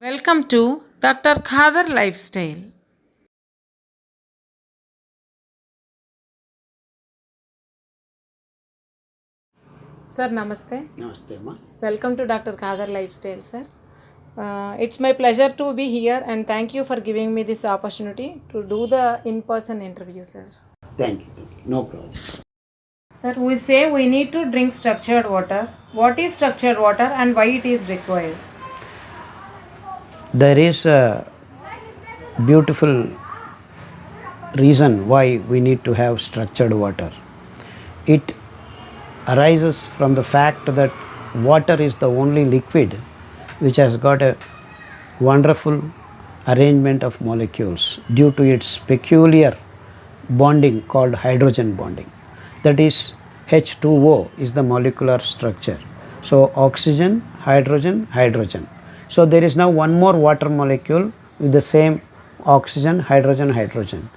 Welcome to Dr. Khadar Lifestyle. Sir, namaste. Namaste, ma. Welcome to Dr. Khadar Lifestyle, sir. It's my pleasure to be here and thank you for giving me this opportunity to do the in-person interview, sir. Thank you. No problem. Sir, we say we need to drink structured water. What is structured water and why it is required? There is a beautiful reason why we need to have structured water. It arises from the fact that water is the only liquid which has got a wonderful arrangement of molecules due to its peculiar bonding called hydrogen bonding. That is, H2O is the molecular structure. So oxygen, hydrogen, hydrogen. So there is now one more water molecule with the same oxygen, hydrogen, hydrogen.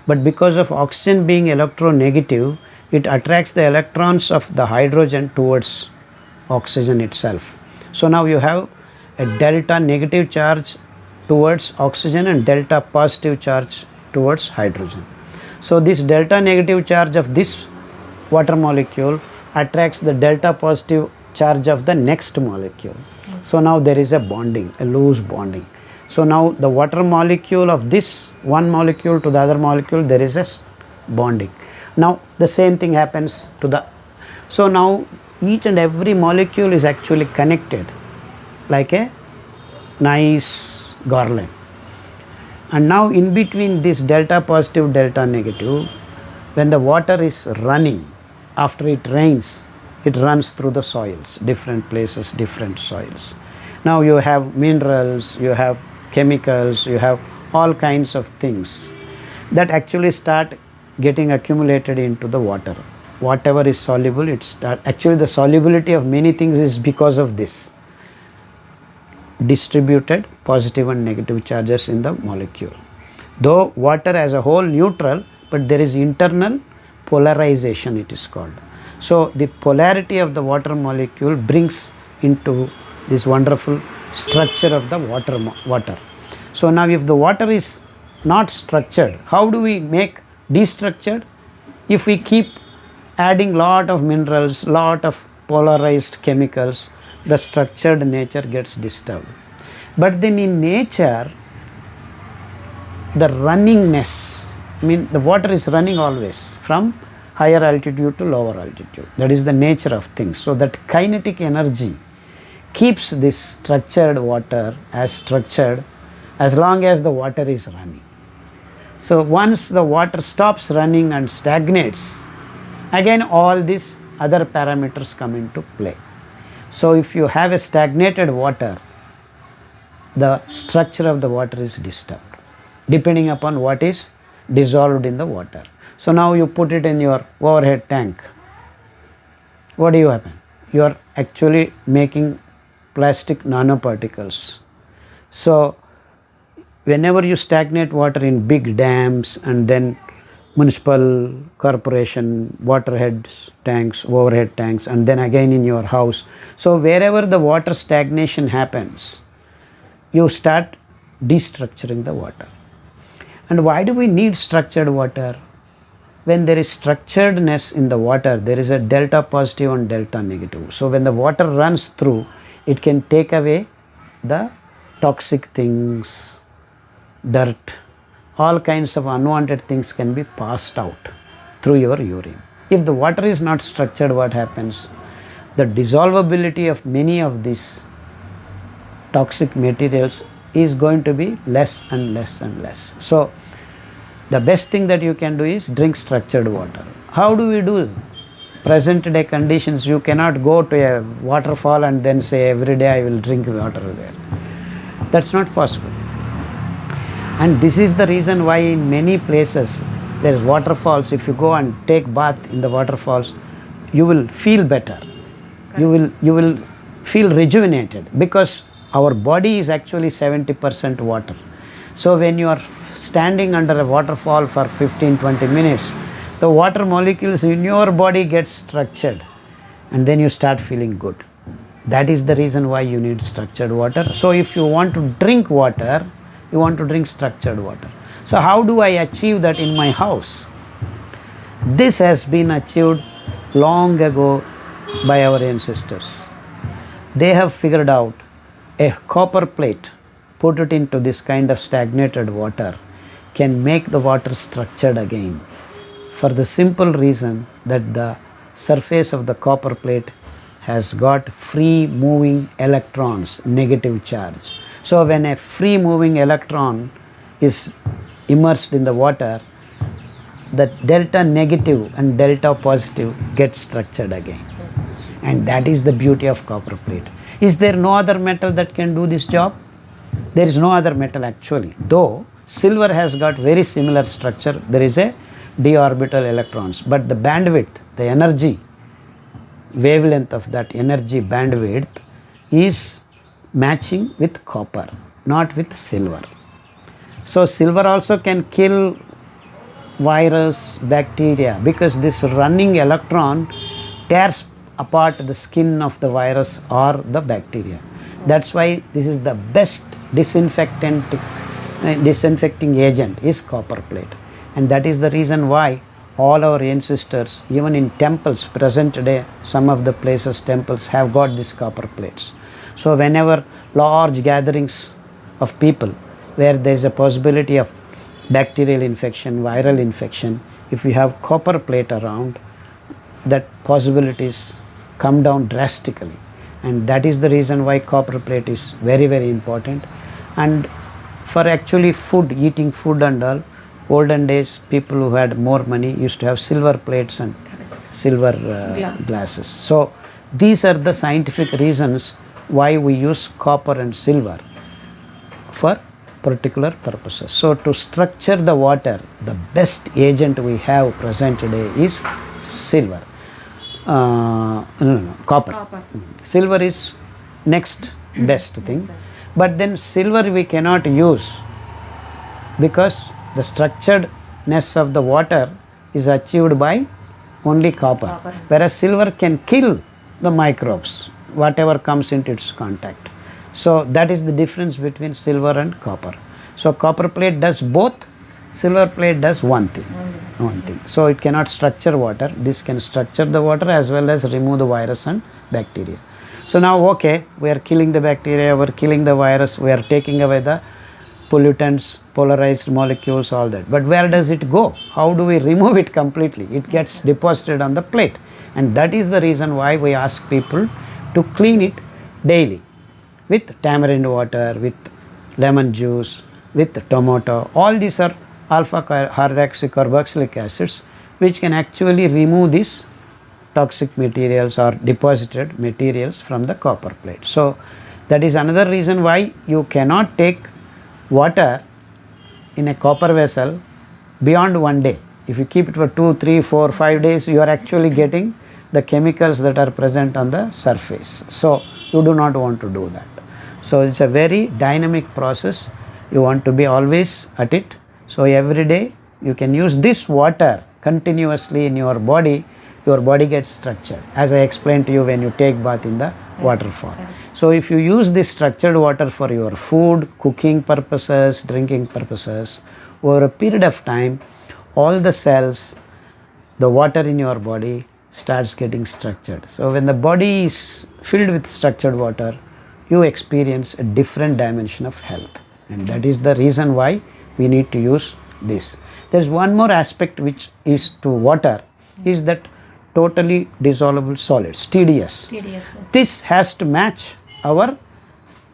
But because of oxygen being electronegative, it attracts the electrons of the hydrogen towards oxygen itself. So now you have a delta negative charge towards oxygen and delta positive charge towards hydrogen. So this delta negative charge of this water molecule attracts the delta positive charge of the next molecule. So now there is a bonding, a loose bonding. So now the water molecule of this one molecule to the other molecule, there is a bonding. Now the same thing happens to the, so now each and every molecule is actually connected like a nice garland. And now in between this delta positive, delta negative, when the water is running, after it rains, it runs through the soils, different places, different soils. Now you have minerals, you have chemicals, you have all kinds of things that actually start getting accumulated into the water. Whatever is soluble, actually the solubility of many things is because of this distributed positive and negative charges in the molecule. Though water as a whole neutral, but there is internal polarization, it is called. So the polarity of the water molecule brings into this wonderful structure of the water. So now if the water is not structured, how do we make destructured? If we keep adding lot of minerals, lot of polarized chemicals, the structured nature gets disturbed. But then in nature, the runningness, the water is running always from higher altitude to lower altitude. That is the nature of things. So that kinetic energy keeps this structured water as structured as long as the water is running. So once the water stops running and stagnates, again all these other parameters come into play. So if you have a stagnated water, the structure of the water is disturbed depending upon what is dissolved in the water. So now you put it in your overhead tank. What do you happen? You are actually making plastic nanoparticles. So whenever you stagnate water in big dams and then municipal corporation waterheads tanks, overhead tanks, and then again in your house, so wherever the water stagnation happens, you start destructuring the water. And why do we need structured water? When there is structuredness in the water, there is a delta positive and delta negative. So when the water runs through, it can take away the toxic things, dirt, all kinds of unwanted things can be passed out through your urine. If the water is not structured, what happens? The dissolvability of many of these toxic materials is going to be less and less and less. So the best thing that you can do is drink structured water. How do we do? Present day conditions, you cannot go to a waterfall and then say every day I will drink water there. That's not possible. And this is the reason why in many places there is waterfalls. If you go and take bath in the waterfalls, you will feel better. You will feel rejuvenated because our body is actually 70% water. So when you are standing under a waterfall for 15-20 minutes, the water molecules in your body get structured and then you start feeling good. That is the reason why you need structured water. So if you want to drink water, you want to drink structured water. So how do I achieve that in my house? This has been achieved long ago by our ancestors. They have figured out a copper plate, put it into this kind of stagnated water, can make the water structured again, for the simple reason that the surface of the copper plate has got free moving electrons, negative charge. So when a free moving electron is immersed in the water, the delta negative and delta positive get structured again. And that is the beauty of copper plate. Is there no other metal that can do this job? There is no other metal actually. Though silver has got very similar structure, there is a d orbital electrons, but the bandwidth, the energy wavelength of that energy bandwidth is matching with copper, not with silver. So silver also can kill virus, bacteria, because this running electron tears apart the skin of the virus or the bacteria. That's why this is the best disinfecting agent is copper plate. And that is the reason why all our ancestors, even in temples, present today, some of the places temples have got these copper plates. So whenever large gatherings of people where there is a possibility of bacterial infection, viral infection, if you have copper plate around, that possibilities come down drastically. And that is the reason why copper plate is very, very important. And for actually food, eating food and all, olden days people who had more money used to have silver plates and silver glasses. So these are the scientific reasons why we use copper and silver for particular purposes. So to structure the water, the best agent we have present today is silver. Copper. Silver is next best thing. Yes, but then silver we cannot use because the structuredness of the water is achieved by only copper. Whereas silver can kill the microbes, whatever comes into its contact. So that is the difference between silver and copper. So copper plate does both, silver plate does one thing. So it cannot structure water. This can structure the water as well as remove the virus and bacteria. So now okay, we are killing the bacteria, we are killing the virus, we are taking away the pollutants, polarized molecules, all that. But where does it go? How do we remove it completely? It gets deposited on the plate. And that is the reason why we ask people to clean it daily with tamarind water, with lemon juice, with tomato. All these are alpha hydroxycarboxylic acids which can actually remove these toxic materials or deposited materials from the copper plate. So that is another reason why you cannot take water in a copper vessel beyond one day. If you keep it for 2, 3, 4, 5 days, you are actually getting the chemicals that are present on the surface. So you do not want to do that. So it's a very dynamic process. You want to be always at it. So every day you can use this water continuously in your body gets structured, as I explained to you when you take bath in the waterfall. So if you use this structured water for your food, cooking purposes, drinking purposes, over a period of time, all the cells, the water in your body starts getting structured. So when the body is filled with structured water, you experience a different dimension of health. And that is the reason why we need to use this. There is one more aspect which is to water, is that totally dissolvable solids, TDS. yes. This has to match our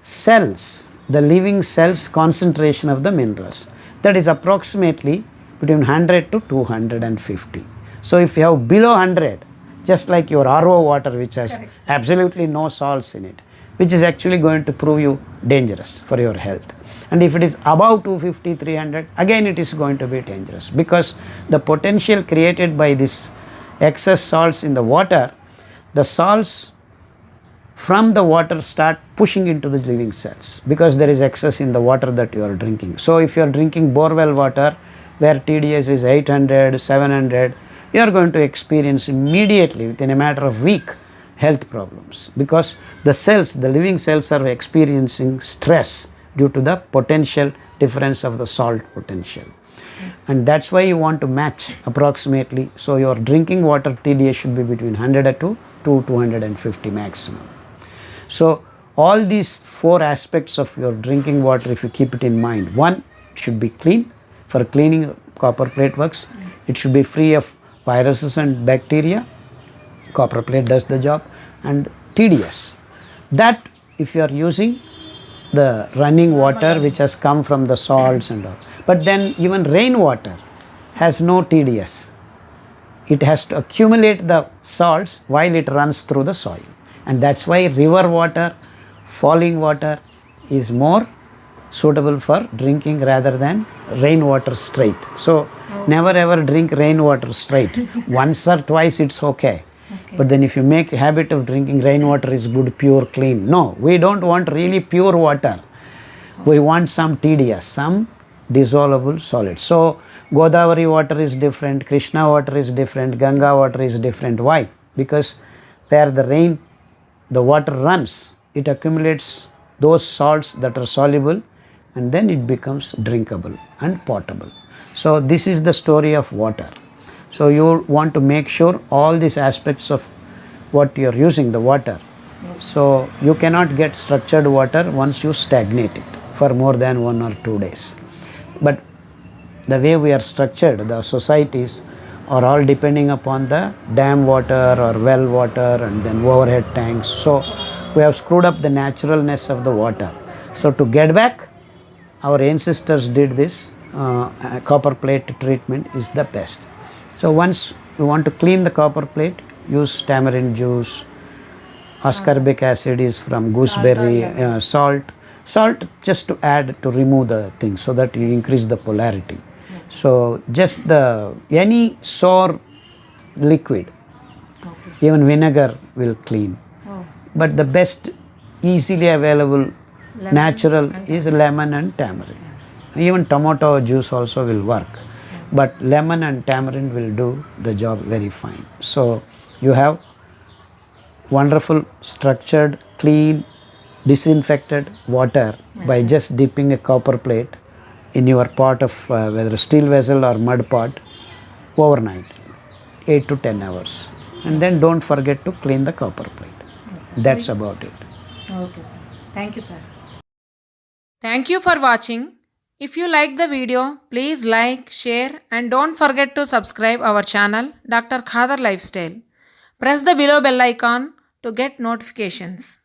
cells, the living cells concentration of the minerals. That is approximately between 100 to 250. So if you have below 100, just like your RO water which has absolutely no salts in it, which is actually going to prove you dangerous for your health. And if it is above 250, 300, again it is going to be dangerous, because the potential created by this excess salts in the water, the salts from the water start pushing into the living cells, because there is excess in the water that you are drinking. So if you are drinking borewell water where TDS is 800, 700, you are going to experience immediately within a matter of week health problems, because the cells, the living cells, are experiencing stress due to the potential difference of the salt potential. And that's why you want to match approximately. So your drinking water TDS should be between 100 to 250 maximum. So all these four aspects of your drinking water, if you keep it in mind: one, it should be clean. For cleaning, copper plate works. It should be free of viruses and bacteria. Copper plate does the job. And TDS, that if you are using the running water which has come from the salts and all, but then even rainwater has no TDS. It has to accumulate the salts while it runs through the soil, and that's why river water, falling water is more suitable for drinking rather than rainwater straight. So never ever drink rainwater straight. Once or twice it's okay. But then if you make a habit of drinking rainwater is good, pure, clean. No, we don't want really pure water. We want some TDS, some dissolvable solids. So Godavari water is different, Krishna water is different, Ganga water is different. Why? Because where the water runs, it accumulates those salts that are soluble, and then it becomes drinkable and potable. So this is the story of water. So you want to make sure all these aspects of what you are using, the water. So you cannot get structured water once you stagnate it for more than 1 or 2 days. But the way we are structured, the societies are all depending upon the dam water or well water and then overhead tanks. So we have screwed up the naturalness of the water. So to get back, our ancestors did this. Copper plate treatment is the best. So once you want to clean the copper plate, use tamarind juice. Ascorbic acid is from gooseberry. Salt just to add, to remove the thing, so that you increase the polarity. So just any sour liquid, even vinegar will clean. But the best easily available natural is lemon and tamarind. Even tomato juice also will work, but lemon and tamarind will do the job very fine. So you have wonderful structured, clean, disinfected water by just dipping a copper plate in your pot of whether a steel vessel or mud pot overnight, 8 to 10 hours, and then don't forget to clean the copper plate. That's about it. Okay, sir. Thank you, sir. Thank you for watching. If you like the video, please like, share, and don't forget to subscribe our channel, Dr. Khadar Lifestyle. Press the below bell icon to get notifications.